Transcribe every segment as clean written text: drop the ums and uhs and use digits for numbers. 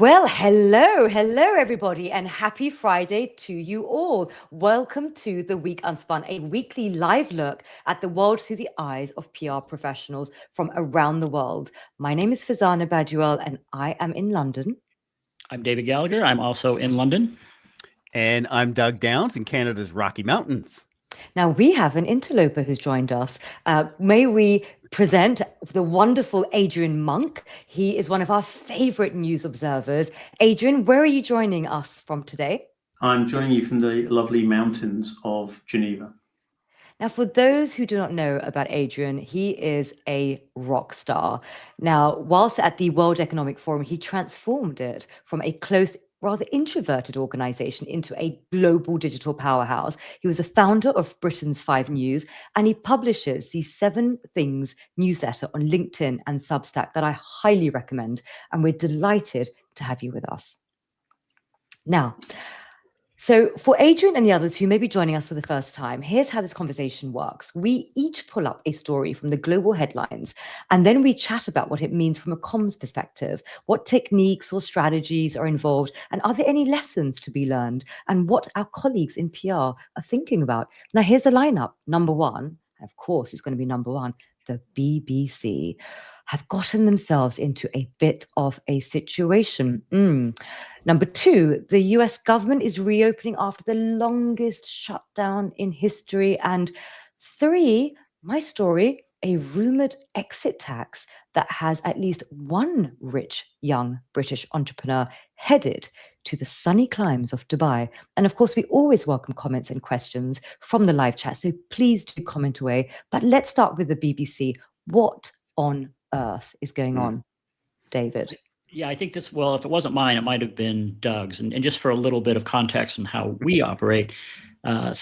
Well, hello, everybody, and happy Friday to you all. Welcome to The Week Unspun, a weekly live look at the world through the eyes of PR professionals from around the world. My name is Farzana Baduel, and I am in London. I'm David Gallagher. I'm also in London. And I'm Doug Downs in Canada's Rocky Mountains. Now, we have an interloper who's joined us. May we present the wonderful Adrian Monck. He is one of our favorite news observers. Adrian, where are you joining us from today? I'm joining you from the lovely mountains of Geneva. Now, for those who do not know about Adrian, he is a rock star. Now, whilst at the World Economic Forum, he transformed it from a close, rather introverted organization into a global digital powerhouse. He was a founder of Britain's 5 News, and he publishes the 7 Things newsletter on LinkedIn and Substack that I highly recommend. And we're delighted to have you with us. Now, so for Adrian and the others who may be joining us for the first time, here's how this conversation works. We each pull up a story from the global headlines, and then we chat about what it means from a comms perspective, what techniques or strategies are involved, and are there any lessons to be learned, and what our colleagues in PR are thinking about. Now, here's the lineup. Number 1, of course, is going to be number 1, the BBC have gotten themselves into a bit of a situation. Number 2, the US government is reopening after the longest shutdown in history. And 3, my story, a rumored exit tax that has at least one rich young British entrepreneur headed to the sunny climes of Dubai. And of course, we always welcome comments and questions from the live chat, so please do comment away. But let's start with the BBC. What on earth is going on, David? Yeah, I think this, well, if it wasn't mine, it might have been Doug's. And just for a little bit of context on how we operate, on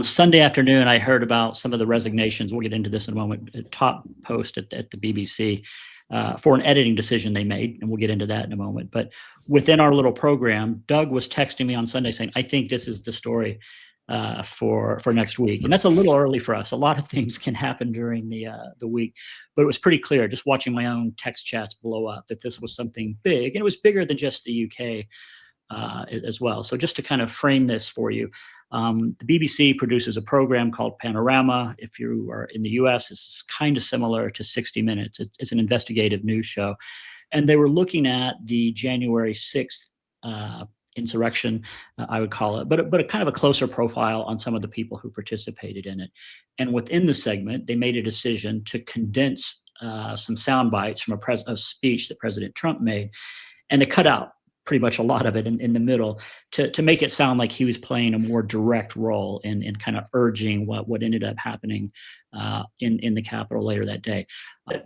Sunday afternoon, I heard about some of the resignations. We'll get into this in a moment. A top post at the BBC for an editing decision they made, and we'll get into that in a moment. But within our little program, Doug was texting me on Sunday saying, I think this is the story for next week. And that's a little early for us. A lot of things can happen during the week, but it was pretty clear just watching my own text chats blow up that this was something big, and it was bigger than just the UK as well. So just to kind of frame this for you, the BBC produces a program called Panorama. If you are in the US, it's kind of similar to 60 Minutes. It's an investigative news show. And they were looking at the January 6th insurrection, I would call it, but a kind of a closer profile on some of the people who participated in it. And within the segment, they made a decision to condense some sound bites from a speech that President Trump made, and they cut out pretty much a lot of it in the middle to make it sound like he was playing a more direct role in kind of urging what ended up happening in the Capitol later that day.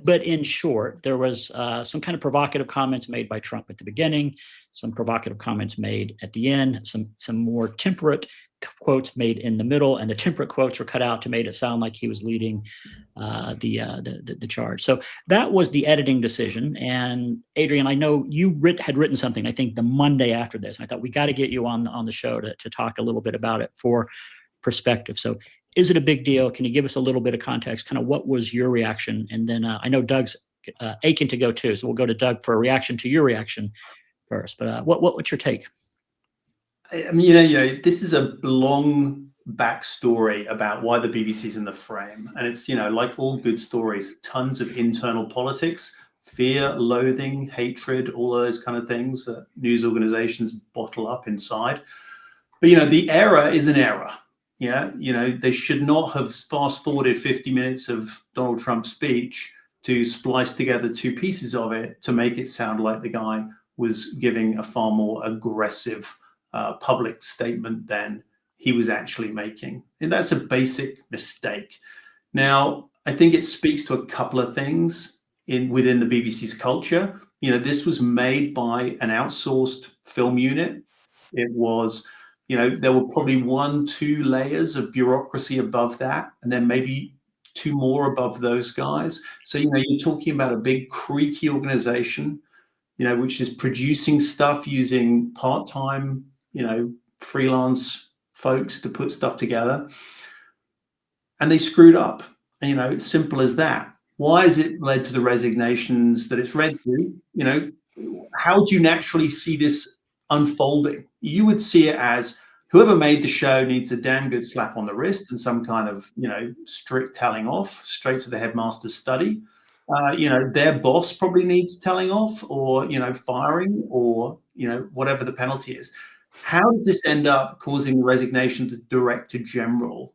But in short, there was some kind of provocative comments made by Trump at the beginning, some provocative comments made at the end, some more temperate quotes made in the middle, and the temperate quotes were cut out to make it sound like he was leading the charge. So that was the editing decision. And Adrian, I know you had written something, I think the Monday after this, and I thought we got to get you on the show to talk a little bit about it for perspective. So is it a big deal? Can you give us a little bit of context? Kind of what was your reaction? And then I know Doug's aching to go too, so we'll go to Doug for a reaction to your reaction first. But what's your take? I mean, this is a long backstory about why the BBC's in the frame. And it's, like all good stories, tons of internal politics, fear, loathing, hatred, all those kind of things that news organizations bottle up inside. But, the error is an error. Yeah. They should not have fast forwarded 50 minutes of Donald Trump's speech to splice together 2 pieces of it to make it sound like the guy was giving a far more aggressive public statement than he was actually making. And that's a basic mistake. Now, I think it speaks to a couple of things within the BBC's culture. This was made by an outsourced film unit. It was, there were probably 1-2 layers of bureaucracy above that, and then maybe 2 more above those guys. So, you're talking about a big creaky organization, which is producing stuff using part-time freelance folks to put stuff together, and they screwed up. And, it's simple as that. Why has it led to the resignations that it's led to? how do you naturally see this unfolding? You would see it as whoever made the show needs a damn good slap on the wrist and some kind of, strict telling off straight to the headmaster's study. Their boss probably needs telling off or, firing or, whatever the penalty is. How does this end up causing the resignation to director general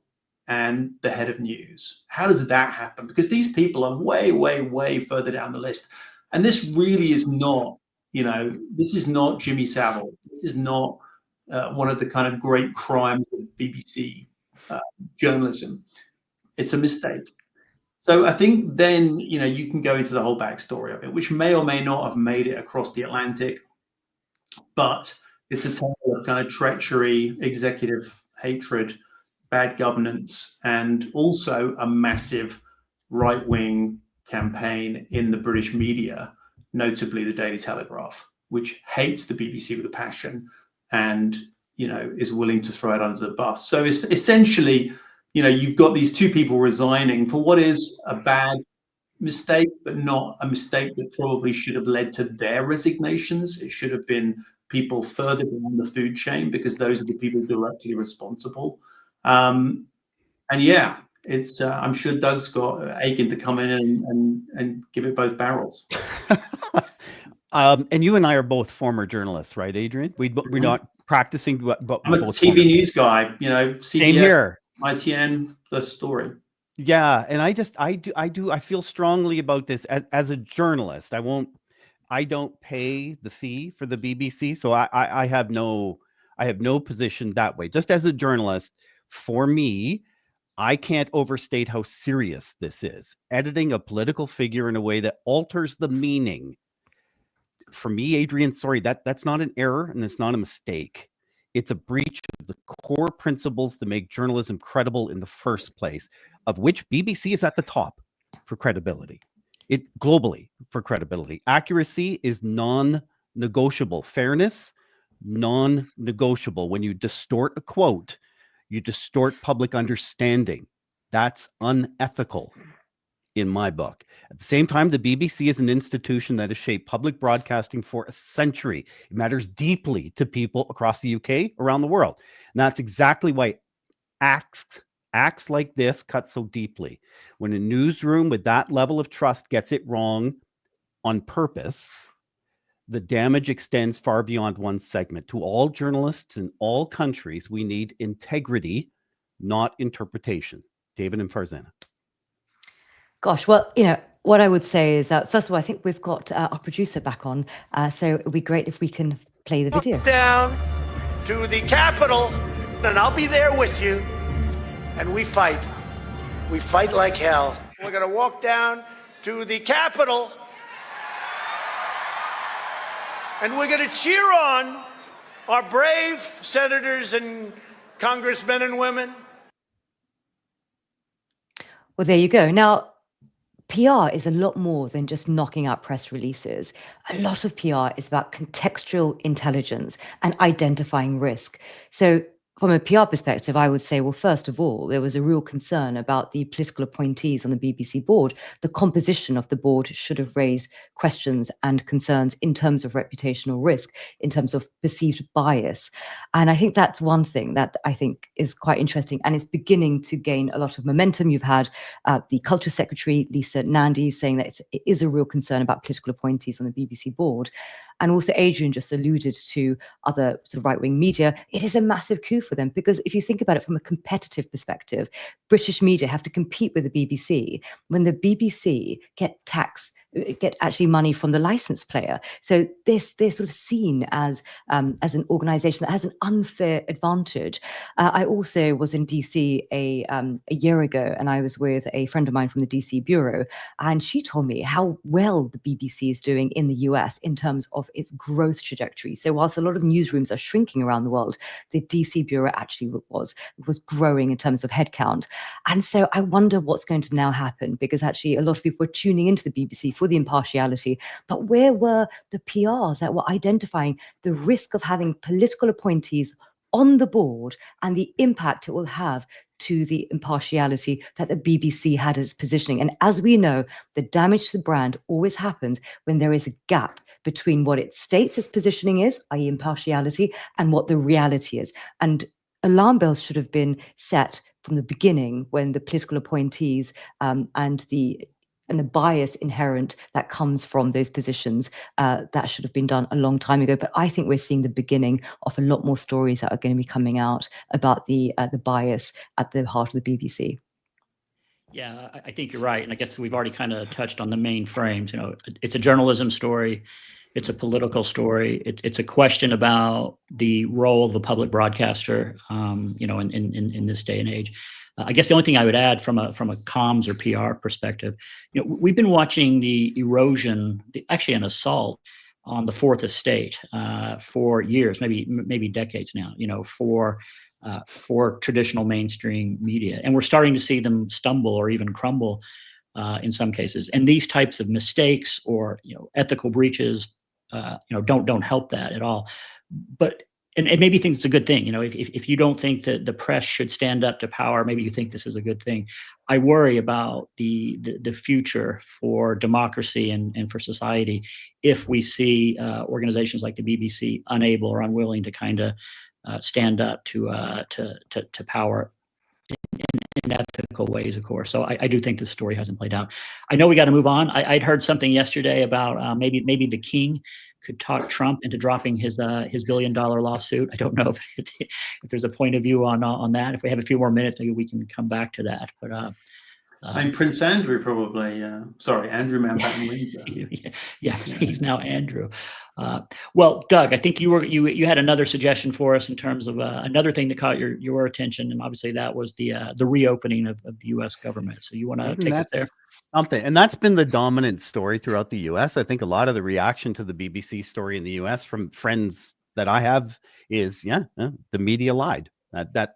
and the head of news? How does that happen? Because these people are way, way, way further down the list. And this really is not, this is not Jimmy Savile. This is not one of the kind of great crimes of BBC journalism. It's a mistake. So I think then, you can go into the whole backstory of it, which may or may not have made it across the Atlantic, but it's a tale of kind of treachery, executive hatred, bad governance, and also a massive right-wing campaign in the British media, notably the Daily Telegraph, which hates the BBC with a passion and, is willing to throw it under the bus. So it's essentially, you've got these two people resigning for what is a bad mistake, but not a mistake that probably should have led to their resignations. It should have been people further down the food chain because those are the people directly responsible. And yeah, it's I'm sure Doug's got aching to come in and give it both barrels. And you and I are both former journalists, right, Adrian? We're not practicing, but I'm a TV news guy. CBS, same here. ITN, the story. Yeah, and I feel strongly about this as a journalist. I don't pay the fee for the BBC, so I have no position that way. Just as a journalist, for me, I can't overstate how serious this is. Editing a political figure in a way that alters the meaning. For me, Adrian, sorry, that's not an error and it's not a mistake. It's a breach of the core principles that make journalism credible in the first place, of which BBC is at the top for credibility. It globally for credibility. Accuracy is non-negotiable. Fairness, non-negotiable. When you distort a quote, you distort public understanding. That's unethical in my book. At the same time, the BBC is an institution that has shaped public broadcasting for a century. It matters deeply to people across the UK, around the world. And that's exactly why acts like this cut so deeply. When a newsroom with that level of trust gets it wrong on purpose, the damage extends far beyond one segment. To all journalists in all countries, we need integrity, not interpretation. David and Farzana. Gosh, well, what I would say is, first of all, I think we've got our producer back on, so it would be great if we can play the video. Down to the Capitol, and I'll be there with you, and we fight. We fight like hell. We're going to walk down to the Capitol, and we're going to cheer on our brave senators and congressmen and women. Well, there you go. Now, PR is a lot more than just knocking out press releases. A lot of PR is about contextual intelligence and identifying risk. So from a PR perspective, I would say, well, first of all, there was a real concern about the political appointees on the BBC board. The composition of the board should have raised questions and concerns in terms of reputational risk, in terms of perceived bias. And I think that's one thing that I think is quite interesting, and it's beginning to gain a lot of momentum. You've had the Culture Secretary, Lisa Nandy, saying that it is a real concern about political appointees on the BBC board. And also Adrian just alluded to other sort of right-wing media. It is a massive coup for them, because if you think about it from a competitive perspective, British media have to compete with the BBC when the BBC get actually money from the license player. So they're sort of seen as an organization that has an unfair advantage. I also was in DC a year ago, and I was with a friend of mine from the DC bureau, and she told me how well the BBC is doing in the US in terms of its growth trajectory. So whilst a lot of newsrooms are shrinking around the world, the DC bureau actually was growing in terms of headcount. And so I wonder what's going to now happen, because actually a lot of people are tuning into the BBC for the impartiality, but where were the PRs that were identifying the risk of having political appointees on the board and the impact it will have to the impartiality that the BBC had as positioning? And as we know, the damage to the brand always happens when there is a gap between what it states its positioning is, i.e. impartiality, and what the reality is. And alarm bells should have been set from the beginning when the political appointees and the bias inherent that comes from those positions, that should have been done a long time ago. But I think we're seeing the beginning of a lot more stories that are going to be coming out about the bias at the heart of the BBC. Yeah, I think you're right. And I guess we've already kind of touched on the main frames. It's a journalism story. It's a political story. It's a question about the role of the public broadcaster, in this day and age. I guess the only thing I would add from a comms or PR perspective, we've been watching the erosion, actually an assault on the Fourth Estate for years, maybe decades now. For traditional mainstream media, and we're starting to see them stumble or even crumble in some cases. And these types of mistakes or ethical breaches, don't help that at all. But and maybe think it's a good thing. If you don't think that the press should stand up to power, maybe you think this is a good thing. I worry about the future for democracy and for society if we see organizations like the BBC unable or unwilling to kind of stand up to power in ethical ways, of course. So I do think this story hasn't played out. I know we got to move on. I'd heard something yesterday about maybe the king could talk Trump into dropping his $1 billion lawsuit. I don't know if there's a point of view on that. If we have a few more minutes, maybe we can come back to that. But I'm Prince Andrew, probably. Andrew Mountbatten Windsor. Yeah, he's now Andrew. Well, Doug, I think you had another suggestion for us in terms of another thing that caught your attention, and obviously that was the reopening of the U.S. government. So you want to take us there? Something, and that's been the dominant story throughout the U.S. I think a lot of the reaction to the BBC story in the U.S. from friends that I have is, the media lied. That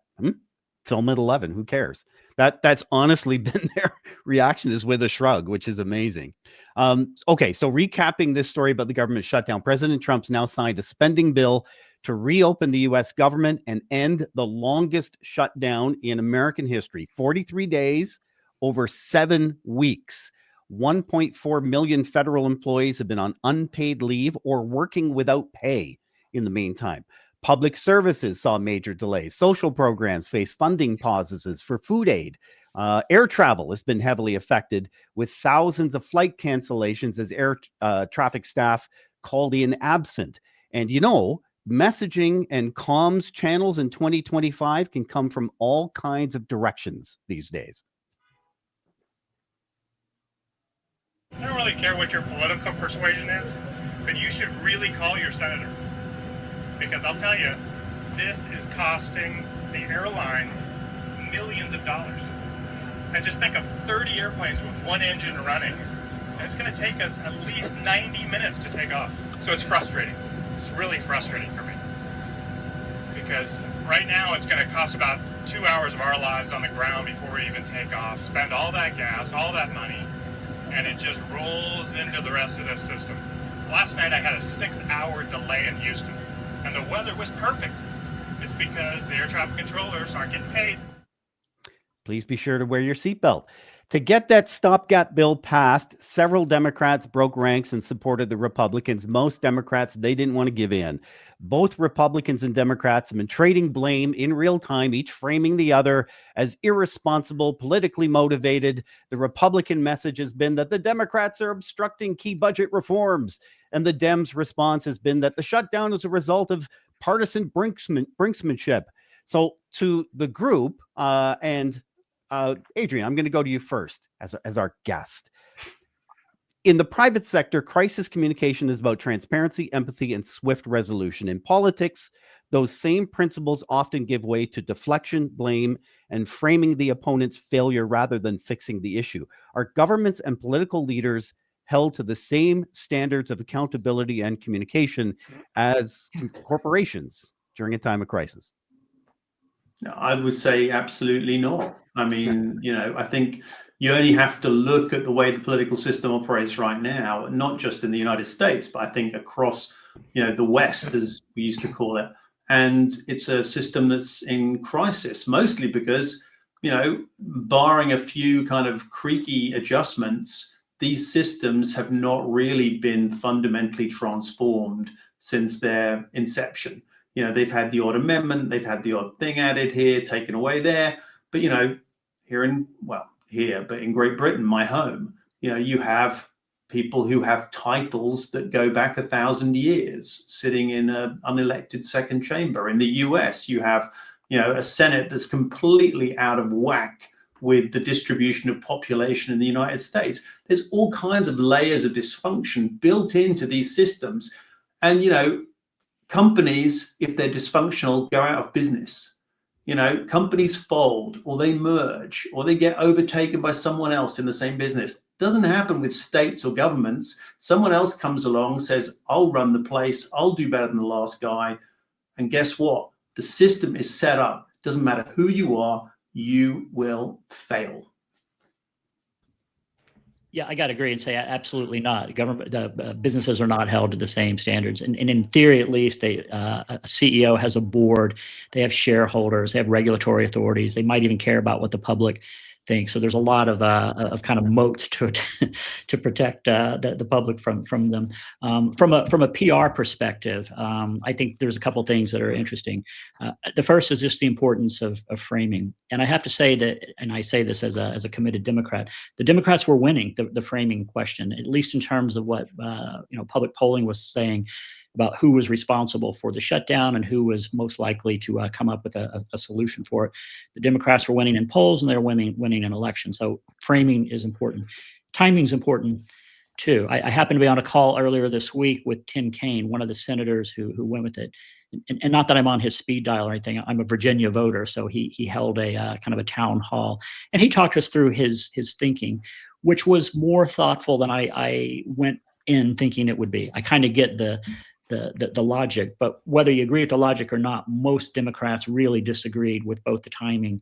film at 11, who cares? That's honestly been their reaction, is with a shrug, which is amazing. Okay, so recapping this story about the government shutdown, President Trump's now signed a spending bill to reopen the U.S. government and end the longest shutdown in American history, 43 days over 7 weeks. 1.4 million federal employees have been on unpaid leave or working without pay in the meantime. Public services saw major delays. Social programs face funding pauses for food aid. Air travel has been heavily affected, with thousands of flight cancellations as air traffic staff called in absent. And messaging and comms channels in 2025 can come from all kinds of directions these days. I don't really care what your political persuasion is, but you should really call your senator. Because I'll tell you, this is costing the airlines millions of dollars. And just think of 30 airplanes with one engine running. And it's going to take us at least 90 minutes to take off. So it's frustrating. It's really frustrating for me. Because right now it's going to cost about 2 hours of our lives on the ground before we even take off, spend all that gas, all that money, and it just rolls into the rest of this system. Last night I had a 6-hour delay in Houston. And the weather was perfect. It's because the air traffic controllers aren't getting paid. Please be sure to wear your seatbelt. To get that stopgap bill passed, several Democrats broke ranks and supported the Republicans. Most Democrats, they didn't want to give in. Both Republicans and Democrats have been trading blame in real time, each framing the other as irresponsible, politically motivated. The Republican message has been that the Democrats are obstructing key budget reforms. And the Dems' response has been that the shutdown is a result of partisan brinksmanship. So to the group, and Adrian, I'm going to go to you first as our guest. In the private sector, crisis communication is about transparency, empathy, and swift resolution. In politics, those same principles often give way to deflection, blame, and framing the opponent's failure rather than fixing the issue. Are governments and political leaders held to the same standards of accountability and communication as corporations during a time of crisis? No, I would say absolutely not. I mean, I think you only have to look at the way the political system operates right now, not just in the United States, but I think across, the West, as we used to call it. And it's a system that's in crisis, mostly because, barring a few kind of creaky adjustments, these systems have not really been fundamentally transformed since their inception. They've had the odd amendment, they've had the odd thing added here, taken away there. But, but in Great Britain, my home, you have people who have titles that go back 1,000 years sitting in an unelected second chamber. In the US, you have, a Senate that's completely out of whack with the distribution of population in the United States. There's all kinds of layers of dysfunction built into these systems. And, companies, if they're dysfunctional, go out of business. Companies fold, or they merge, or they get overtaken by someone else in the same business. Doesn't happen with states or governments. Someone else comes along, says, I'll run the place, I'll do better than the last guy. And guess what? The system is set up. Doesn't matter who you are, you will fail. Yeah, I got to agree and say absolutely not. Businesses are not held to the same standards. And in theory, at least, a CEO has a board, they have shareholders, they have regulatory authorities. They might even care about what the public thinks. So there's a lot of kind of moats to protect the public from them. From a PR perspective, I think there's a couple of things that are interesting. The first is just the importance of framing. And I have to say that, and I say this as a committed Democrat, the Democrats were winning the framing question, at least in terms of what public polling was saying about who was responsible for the shutdown and who was most likely to come up with a solution for it. The Democrats were winning in polls, and they're winning in elections. So framing is important. Timing is important too. I happened to be on a call earlier this week with Tim Kaine, one of the senators who went with it. And not that I'm on his speed dial or anything. I'm a Virginia voter, so he held a kind of a town hall, and he talked us through his thinking, which was more thoughtful than I went in thinking it would be. I kind of get the logic, but whether you agree with the logic or not, most Democrats really disagreed with both the timing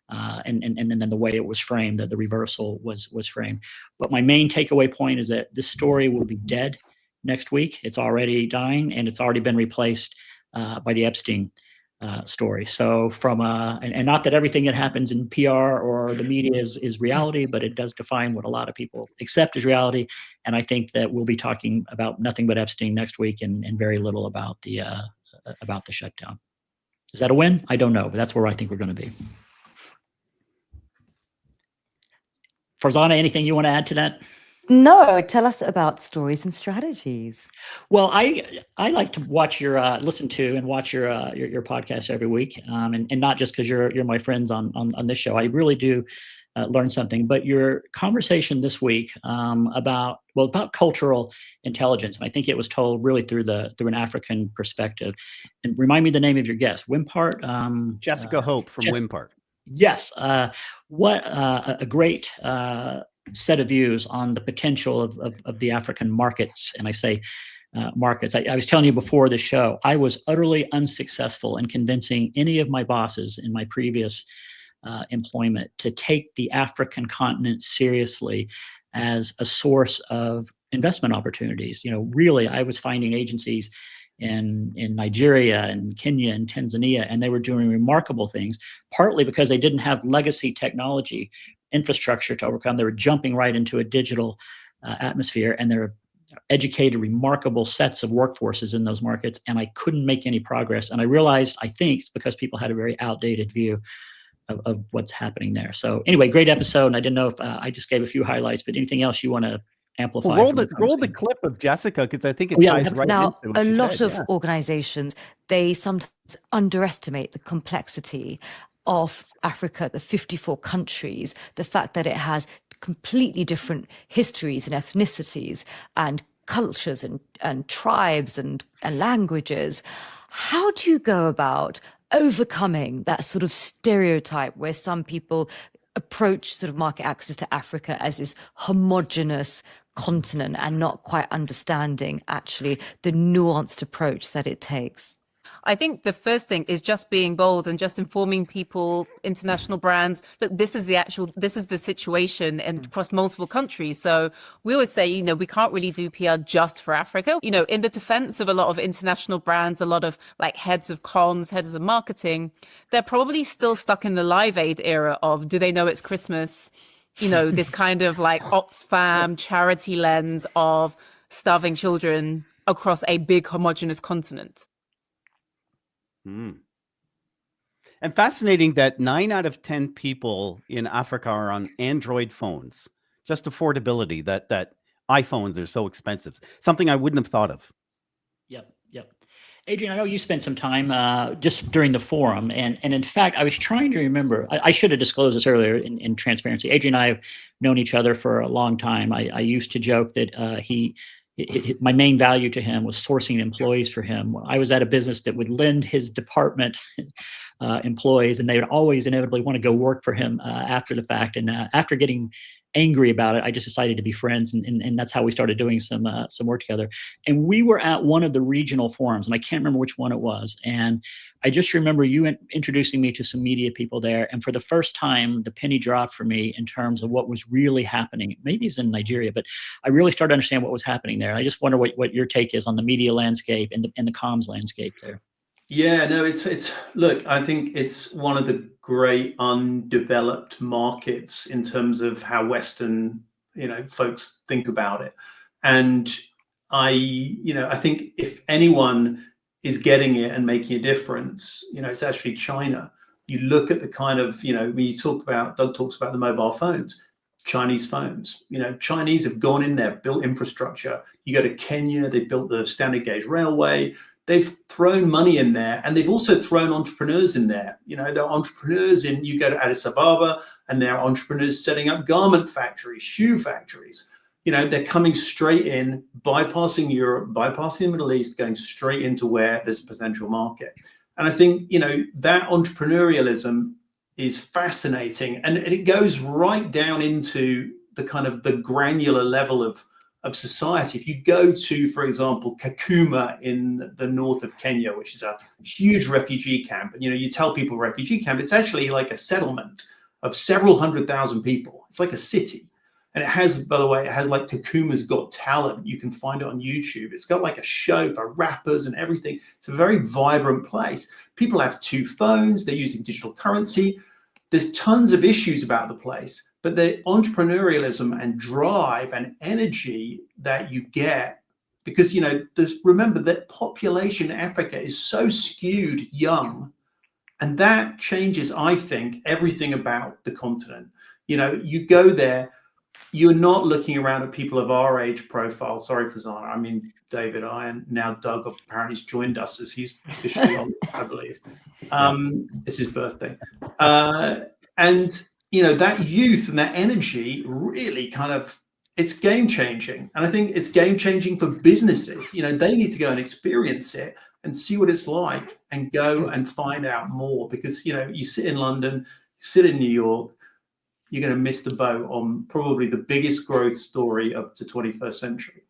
and then the way it was framed, that the reversal was framed. But my main takeaway point is that this story will be dead next week. It's already dying, and it's already been replaced by the Epstein story. So and not that everything that happens in PR or the media is reality, but it does define what a lot of people accept as reality. And I think that we'll be talking about nothing but Epstein next week and very little about the shutdown. Is that a win? I don't know, but that's where I think we're going to be. Farzana, anything you want to add to that? No, tell us about stories and strategies. Well, I like to watch listen to and watch your podcast every week, and not just because you're my friends on this show. I really do learn something. But your conversation this week about cultural intelligence, and I think it was told really through an African perspective. And remind me the name of your guest, Wimpart. Jessica Hope from Wimpart. Yes, what a great set of views on the potential of the African markets. And I say markets. I was telling you before the show, I was utterly unsuccessful in convincing any of my bosses in my previous employment to take the African continent seriously as a source of investment opportunities. Really, I was finding agencies in Nigeria and Kenya and Tanzania, and they were doing remarkable things, partly because they didn't have legacy technology infrastructure to overcome. They were jumping right into a digital atmosphere, and they're educated remarkable sets of workforces in those markets, and I couldn't make any progress. And I realized, I think it's because people had a very outdated view of what's happening there. So anyway, great episode. And I didn't know if I just gave a few highlights, but anything else you want to amplify? Roll the clip of Jessica, because I think it ties right now, into what a you lot said, of organizations, they sometimes underestimate the complexity of Africa, the 54 countries, the fact that it has completely different histories and ethnicities and cultures and tribes and languages. How do you go about overcoming that sort of stereotype where some people approach sort of market access to Africa as this homogenous continent and not quite understanding actually the nuanced approach that it takes? I think the first thing is just being bold and just informing people, international brands, look, this is the situation and across multiple countries. So we always say, we can't really do PR just for Africa. In the defense of a lot of international brands, a lot of like heads of comms, heads of marketing, they're probably still stuck in the Live Aid era of, do they know it's Christmas? this kind of like Oxfam charity lens of starving children across a big homogenous continent. And fascinating that 9 out of 10 people in Africa are on Android phones. Just affordability, that iPhones are so expensive. Something I wouldn't have thought of. Yep. Adrian, I know you spent some time just during the forum, and in fact, I was trying to remember. I should have disclosed this earlier in transparency. Adrian and I have known each other for a long time. I used to joke that my main value to him was sourcing employees for him. I was at a business that would lend his department employees, and they would always inevitably want to go work for him after the fact. And after getting angry about it, I just decided to be friends, and that's how we started doing some work together. And we were at one of the regional forums, and I can't remember which one it was. And I just remember you introducing me to some media people there, and for the first time, the penny dropped for me in terms of what was really happening. Maybe it's in Nigeria, but I really started to understand what was happening there. And I just wonder what your take is on the media landscape and the comms landscape there. Yeah, no, it's look, I think it's one of the great undeveloped markets in terms of how Western, folks think about it. And I think if anyone is getting it and making a difference, it's actually China. You look at the kind of, when you Doug talks about the mobile phones, Chinese phones, Chinese have gone in there, built infrastructure. You go to Kenya, they built the standard gauge railway. They've thrown money in there, and they've also thrown entrepreneurs in there. There are entrepreneurs you go to Addis Ababa, and there are entrepreneurs setting up garment factories, shoe factories. They're coming straight in, bypassing Europe, bypassing the Middle East, going straight into where there's a potential market. And I think, that entrepreneurialism is fascinating, and it goes right down into the kind of the granular level of society. If you go to, for example, Kakuma in the north of Kenya, which is a huge refugee camp, and you tell people refugee camp, it's actually like a settlement of several 100,000 people. It's like a city. And it has, by the way, like Kakuma's Got Talent. You can find it on YouTube. It's got like a show for rappers and everything. It's a very vibrant place. People have 2 phones. They're using digital currency. There's tons of issues about the place. But the entrepreneurialism and drive and energy that you get, because, remember that population in Africa is so skewed young, and that changes, I think, everything about the continent. You go there, you're not looking around at people of our age profile. Sorry, Farzana. I mean, David, and now Doug apparently has joined us as he's officially on, I believe. It's his birthday. And that youth and that energy really it's game changing. And I think it's game changing for businesses. They need to go and experience it and see what it's like and go and find out more, because, you sit in London, you sit in New York, you're going to miss the boat on probably the biggest growth story of the 21st century.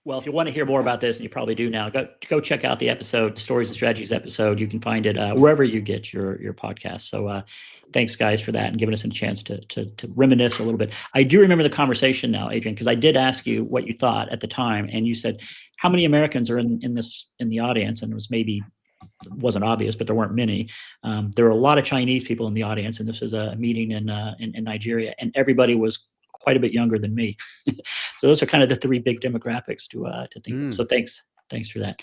Well, if you want to hear more about this, and you probably do now, go check out the episode, Stories and Strategies episode. You can find it wherever you get your podcast. So thanks, guys, for that and giving us a chance to reminisce a little bit. I do remember the conversation now, Adrian, because I did ask you what you thought at the time, and you said, how many Americans are in the audience? And it wasn't obvious, but there weren't many. There were a lot of Chinese people in the audience, and this was a meeting in Nigeria, and everybody was quite a bit younger than me. So those are kind of the 3 big demographics to think of. So thanks for that.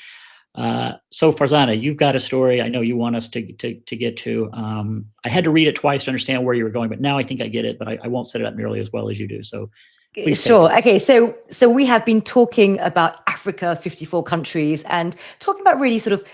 So Farzana, you've got a story I know you want us to get to. I had to read it twice to understand where you were going, but now I think I get it, but I won't set it up nearly as well as you do. So please. Sure. Okay. So we have been talking about Africa, 54 countries, and talking about really sort of,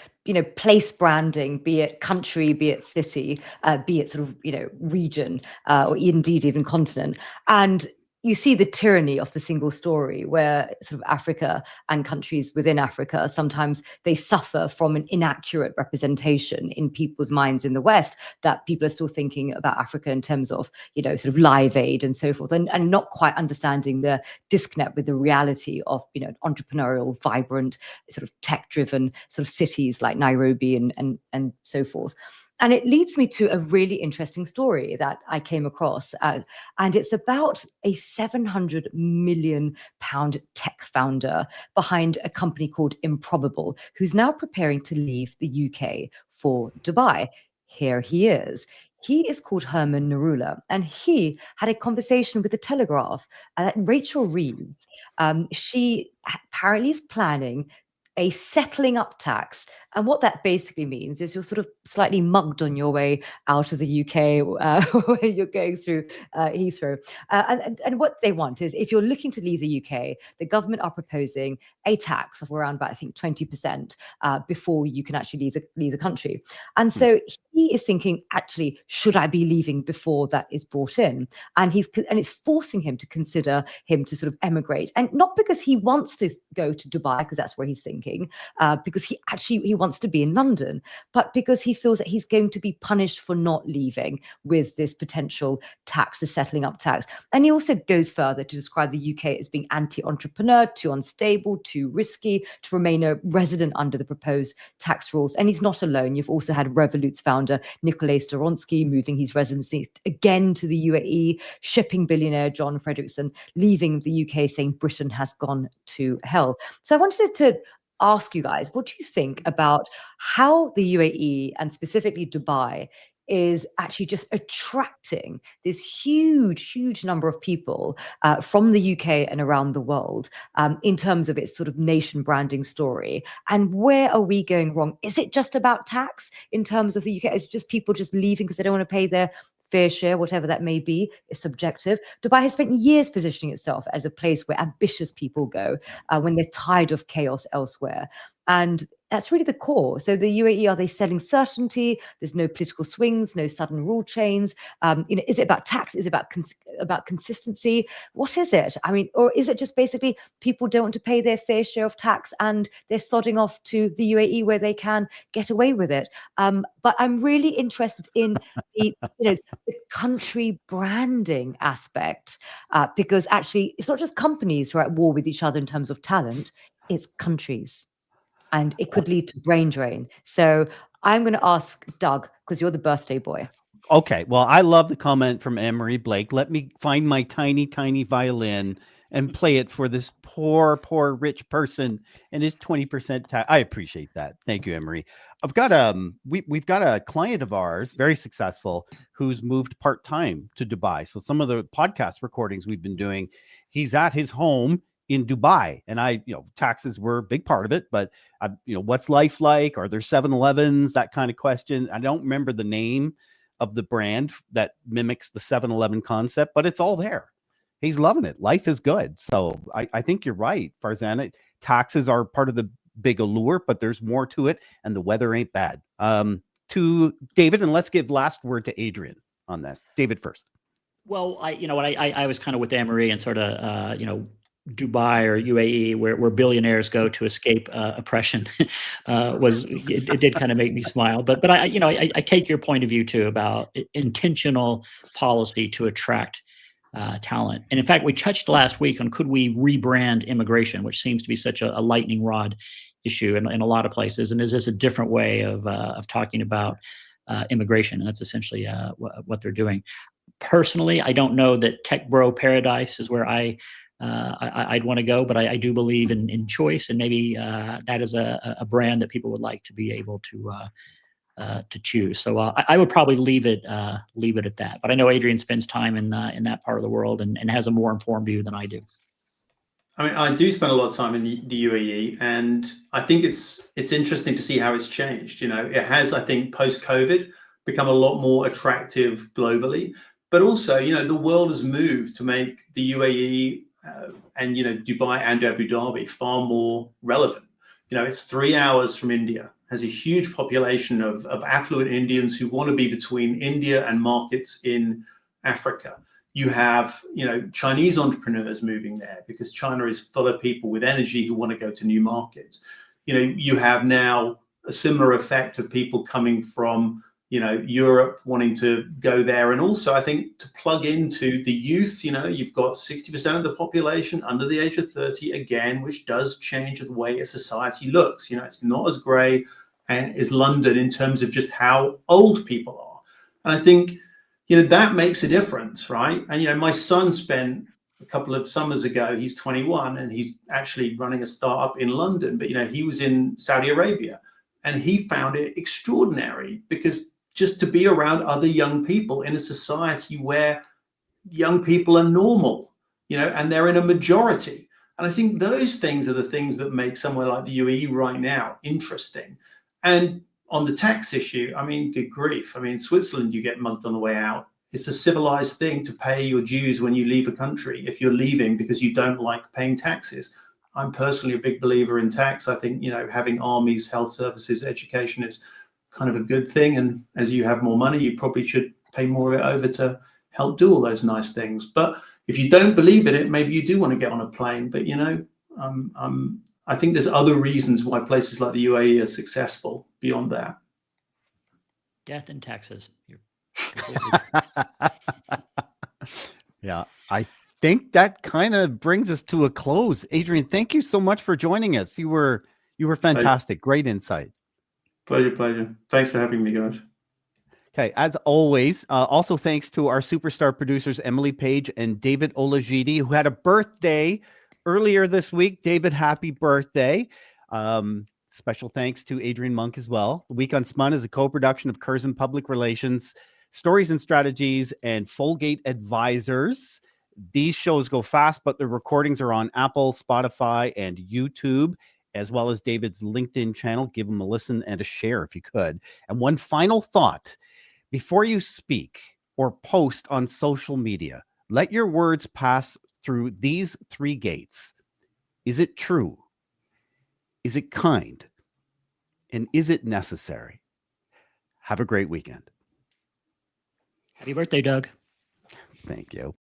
place branding, be it country, be it city, be it sort of, region, or indeed even continent. And you see the tyranny of the single story, where sort of Africa and countries within Africa, sometimes they suffer from an inaccurate representation in people's minds in the West, that people are still thinking about Africa in terms of, sort of Live Aid and so forth, and not quite understanding the disconnect with the reality of, entrepreneurial, vibrant, sort of tech-driven sort of cities like Nairobi and so forth. And it leads me to a really interesting story that I came across. And it's about a £700 million tech founder behind a company called Improbable, who's now preparing to leave the UK for Dubai. Here he is. He is called Herman Narula, and he had a conversation with the Telegraph. Rachel Reeves, she apparently is planning a settling up tax. And what that basically means is you're sort of slightly mugged on your way out of the UK when you're going through Heathrow. And what they want is, if you're looking to leave the UK, the government are proposing a tax of around about, I think, 20% before you can actually leave the country. And so he is thinking, actually, should I be leaving before that is brought in? And it's forcing him to consider him to sort of emigrate, and not because he wants to go to Dubai, because that's where he's thinking, because he wants to be in London, but because he feels that he's going to be punished for not leaving with this potential tax, the settling up tax. And he also goes further to describe the UK as being anti-entrepreneur, too unstable, too risky to remain a resident under the proposed tax rules. And he's not alone. You've also had Revolut's founder, Nikolay Storonsky, moving his residency again to the UAE, shipping billionaire John Frederickson leaving the UK, saying Britain has gone to hell. So I wanted to ask you guys, what do you think about how the UAE, and specifically Dubai, is actually just attracting this huge number of people from the UK and around the world in terms of its sort of nation branding story? And where are we going wrong? Is it just about tax in terms of the UK? Is it just people just leaving because they don't want to pay their fair share, whatever that may be, is subjective? Dubai has spent years positioning itself as a place where ambitious people go when they're tired of chaos elsewhere. And that's really the core. So the UAE, are they selling certainty? There's no political swings, no sudden rule change. Is it about tax? Is it about consistency? What is it? I mean, or is it just basically people don't want to pay their fair share of tax and they're sodding off to the UAE where they can get away with it? But I'm really interested in the country branding aspect, because actually it's not just companies who are at war with each other in terms of talent, it's countries. And it could lead to brain drain. So I'm going to ask Doug, because you're the birthday boy. Okay. Well, I love the comment from Anne-Marie Blake. Let me find my tiny violin and play it for this poor rich person and his 20% tax. I appreciate that. Thank you, Anne-Marie. I've got we've got a client of ours, very successful, who's moved part-time to Dubai. So some of the podcast recordings we've been doing, he's at his home in Dubai, and taxes were a big part of it, but what's life like? Are there 7-Elevens? That kind of question. I don't remember the name of the brand that mimics the 7-Eleven concept, but it's all there. He's loving it. Life is good. So I think you're right, Farzana. Taxes are part of the big allure, but there's more to it, and the weather ain't bad. To David, and let's give last word to Adrian on this. David first. Well, I was kind of with Anne-Marie and sort of, Dubai or UAE, where billionaires go to escape oppression, it did kind of make me smile. But I take your point of view too about intentional policy to attract talent. And in fact, we touched last week on, could we rebrand immigration, which seems to be such a lightning rod issue in a lot of places. And is this a different way of talking about immigration? And that's essentially what they're doing. Personally, I don't know that tech bro paradise is where I'd want to go, but I do believe in choice, and maybe that is a brand that people would like to be able to choose. So I would probably leave it at that. But I know Adrian spends time in that part of the world and has a more informed view than I do. I mean, I do spend a lot of time in the UAE, and I think it's interesting to see how it's changed. It has, I think, post-COVID become a lot more attractive globally, but also, the world has moved to make the UAE and Dubai and Abu Dhabi far more relevant. It's 3 hours from India, has a huge population of affluent Indians who want to be between India and markets in Africa. You have Chinese entrepreneurs moving there because China is full of people with energy who want to go to new markets. You have now a similar effect of people coming from Europe wanting to go there. And also, I think, to plug into the youth, you've got 60% of the population under the age of 30, again, which does change the way a society looks. It's not as grey as London in terms of just how old people are. And I think, that makes a difference, right? And, my son spent a couple of summers ago, he's 21, and he's actually running a startup in London, but, he was in Saudi Arabia, and he found it extraordinary because just to be around other young people in a society where young people are normal, and they're in a majority. And I think those things are the things that make somewhere like the UAE right now interesting. And on the tax issue, I mean, good grief. I mean, in Switzerland, you get mugged on the way out. It's a civilized thing to pay your dues when you leave a country if you're leaving because you don't like paying taxes. I'm personally a big believer in tax. I think, having armies, health services, education is kind of a good thing. And as you have more money, you probably should pay more of it over to help do all those nice things. But if you don't believe in it, maybe you do want to get on a plane. But, I think there's other reasons why places like the UAE are successful beyond that. Death and taxes. Yeah, I think that kind of brings us to a close. Adrian, thank you so much for joining us. You were fantastic. Great insight. Pleasure. Thanks for having me, guys. Okay, as always, also thanks to our superstar producers, Emily Page and David Olajide, who had a birthday earlier this week. David, happy birthday. Special thanks to Adrian Monck as well. The Week Unspun is a co-production of Curzon Public Relations, Stories and Strategies, and Folgate Advisors. These shows go fast, but the recordings are on Apple, Spotify, and YouTube, as well as David's LinkedIn channel. Give them a listen and a share if you could. And one final thought. Before you speak or post on social media, let your words pass through these 3 gates. Is it true? Is it kind? And is it necessary? Have a great weekend. Happy birthday, Doug. Thank you.